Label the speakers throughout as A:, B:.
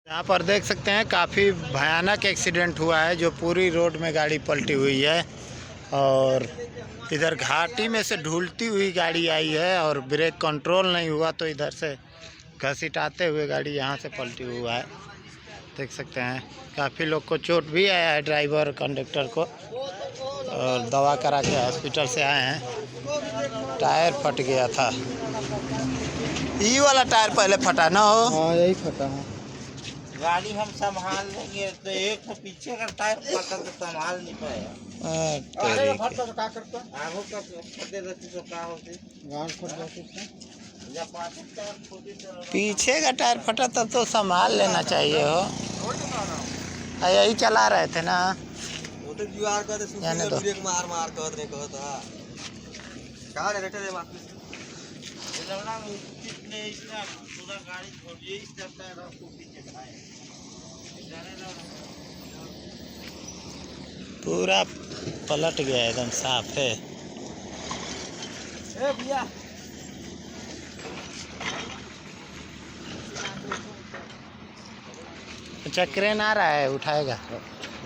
A: यहाँ पर देख सकते हैं काफ़ी भयानक एक्सीडेंट हुआ है, जो पूरी रोड में गाड़ी पलटी हुई है और इधर घाटी में से ढूलती हुई गाड़ी आई है और ब्रेक कंट्रोल नहीं हुआ तो इधर से घसीटाते हुए गाड़ी यहाँ से पलटी हुआ है। देख सकते हैं काफ़ी लोग को चोट भी आया है, ड्राइवर कंडक्टर को, और दवा करा के हॉस्पिटल से आए हैं। टायर फट गया था, ये वाला टायर पहले फटा ना हो।
B: हाँ यही फटा है।
C: गाड़ी हम संभाल लेंगे तो एक तो पीछे का टायर फटा तो संभाल नहीं पाया।
B: अरे फटा तो क्या करता?
C: आगो का फटे रहती तो क्या होती?
B: गांड फट जाती था।
C: जब पाछे टायर फटी तो
A: पीछे का टायर फटा तब तो संभाल लेना चाहिए हो। यही चला रहे थे ना,
B: वो तो जुआर कर दे
A: जाने दो।
B: ब्रेक मार मार कर दे कहता का डायरेक्टर है वापस
C: जलना में कितने इतना पूरा गाड़ी छोड़िए इस टायर को पीछे खाए
A: पूरा पलट गया, एकदम साफ है।
B: ए भैया
A: अच्छा क्रेन आ रहा है, उठाएगा।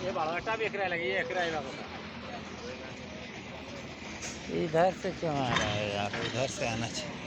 B: ये बालटा भी एकरा लगी है, एकरा
A: इधर से क्यों आ रहा है यार, उधर से आना चाहिए।